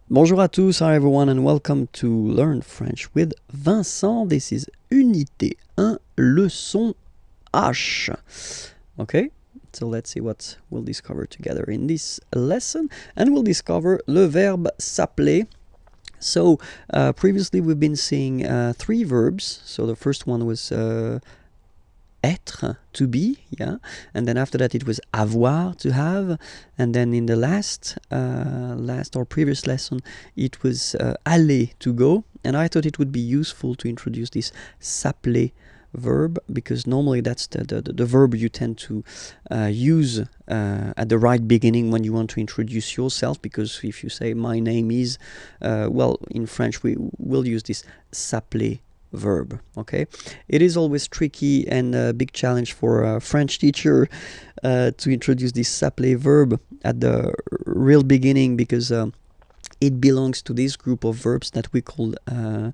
Bonjour à tous, hi everyone, and welcome to Learn French with Vincent. This is Unité 1, leçon H. Okay, so let's see what we'll discover together in this lesson. And we'll discover le verbe s'appeler. So previously we've been seeing three verbs. So the first one was être, to be, yeah, and then after that it was avoir, to have, and then in the last or previous lesson it was aller, to go. And I thought it would be useful to introduce this s'appeler verb, because normally that's the verb you tend to use at the right beginning when you want to introduce yourself, because if you say my name is, well, in French we will use this s'appeler verb. Okay, it is always tricky and a big challenge for a French teacher to introduce this s'appeler verb at the real beginning, because it belongs to this group of verbs that we call verb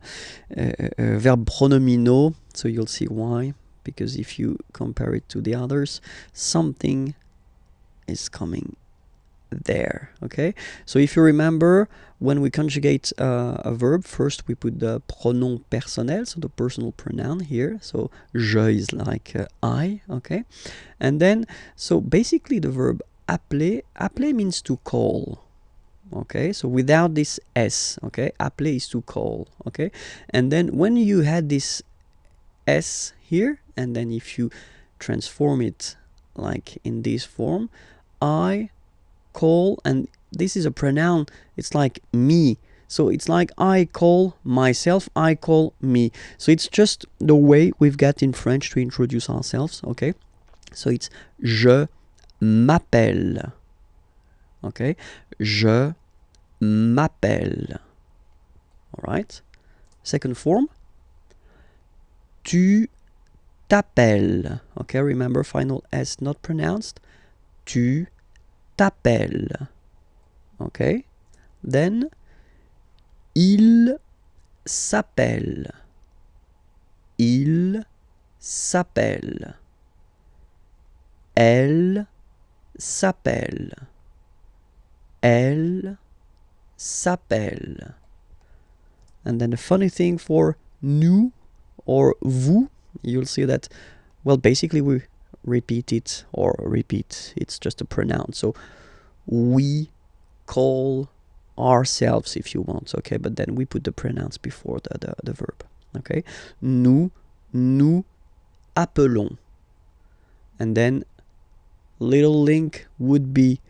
pronominaux. So you'll see why, because if you compare it to the others, something is coming there. Okay, so if you remember, when we conjugate a verb, first we put the pronom personnel, so the personal pronoun here. So je is like I. Okay, and then so basically the verb appeler means to call. Okay, so without this s, okay, appeler is to call. Okay, and then when you had this s here, and then if you transform it like in this form, I call, and this is a pronoun, it's like me, so it's like I call myself, I call me. So it's just the way we've got in French to introduce ourselves. Okay, so it's je m'appelle. Okay, je m'appelle. All right, second form, tu t'appelles. Okay, remember, final s not pronounced. Tu t'appelles. Okay, then il s'appelle. Il s'appelle. Elle s'appelle. Elle s'appelle. And then the funny thing for nous or vous, you'll see that, well, basically we repeat it, or repeat, it's just a pronoun. So we call ourselves, if you want. Okay, but then we put the pronouns before the verb. Okay, nous appelons. And then little link would be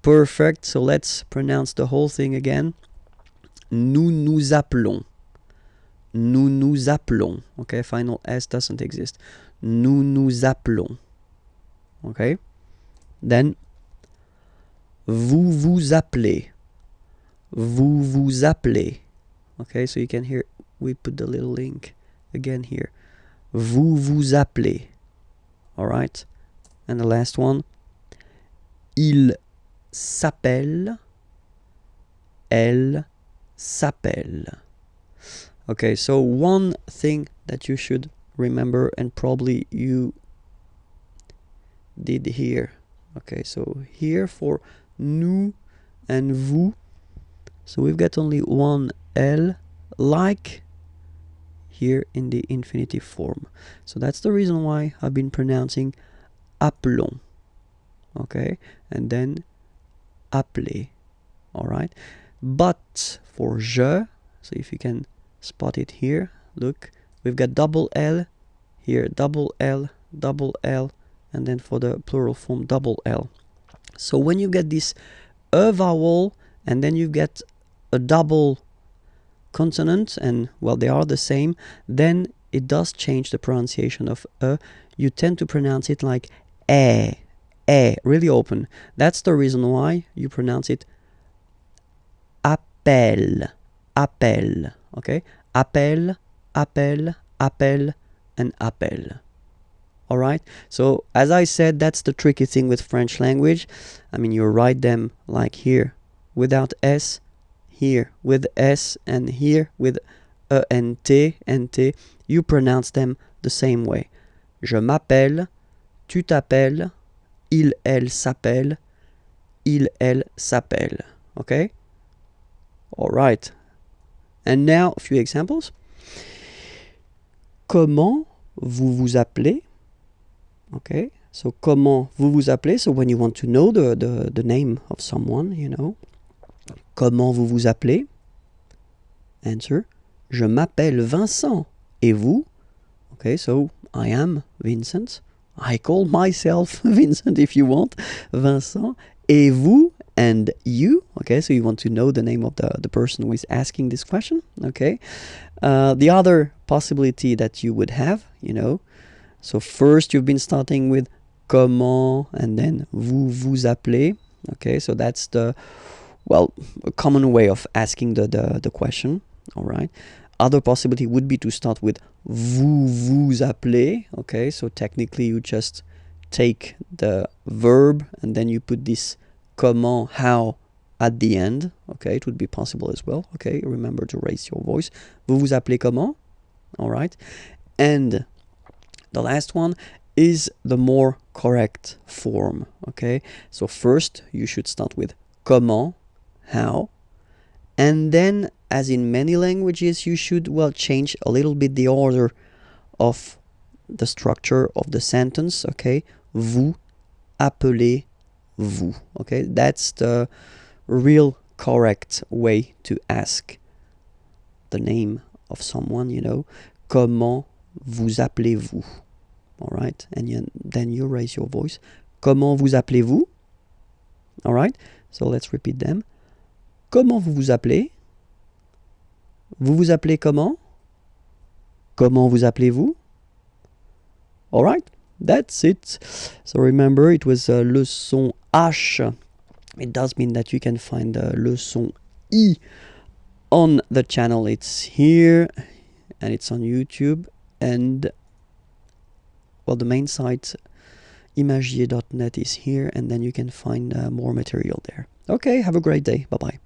perfect, so let's pronounce the whole thing again. Nous appelons. Nous appelons. Okay, final s doesn't exist. Nous appelons. Okay, then vous vous appelez. Vous vous appelez. Okay, so you can hear we put the little link again here. Vous vous appelez. All right, and the last one, il s'appelle. Elle s'appelle. Okay, so one thing that you should remember, and probably you did here. Okay, so here for nous and vous, so we've got only one L, like here in the infinitive form. So that's the reason why I've been pronouncing appelons. Okay, and then appeler. All right, but for je, so if you can spot it here, look, we've got double L here, double L, and then for the plural form, double L. So when you get this e vowel, and then you get a double consonant, and well, they are the same, then it does change the pronunciation of e. You tend to pronounce it like really open. That's the reason why you pronounce it appel. Okay, appel, and appel. All right, so as I said, that's the tricky thing with French language. I mean, you write them like here without s, here with s, and here with e and t, you pronounce them the same way. Je m'appelle, tu t'appelles, il, elle s'appelle, il, elle s'appelle. Okay, All right. And now a few examples. Comment vous vous appelez? Okay. So comment vous vous appelez? So when you want to know the name of someone, you know. Comment vous vous appelez? Answer. Je m'appelle Vincent. Et vous? Okay, so I am Vincent. I call myself Vincent if you want. Vincent. Et vous? And you. Okay, so you want to know the name of the person who is asking this question. Okay. The other possibility that you would have, you know. So first you've been starting with comment and then vous vous appelez. Okay, so that's the, well, a common way of asking the question. All right. Other possibility would be to start with vous vous appelez. Okay, so technically you just take the verb and then you put this comment, how, at the end. Okay, it would be possible as well. Okay, remember to raise your voice. Vous vous appelez comment? All right. And the last one is the more correct form. Okay, so first you should start with comment, how, and then, as in many languages, you should, well, change a little bit the order of the structure of the sentence. Okay, vous appelez-vous. Okay, that's the real correct way to ask the name of someone, you know. Comment vous appelez-vous? All right, and then you raise your voice. Comment vous appelez-vous? All right, so let's repeat them. Comment vous vous appelez? Vous vous appelez comment? Comment vous appelez-vous? All right, that's it. So remember, it was leçon H. It does mean that you can find leçon I on the channel. It's here and it's on YouTube, and, well, the main site imagiers.net is here, and then you can find more material there. Okay, have a great day. Bye-bye.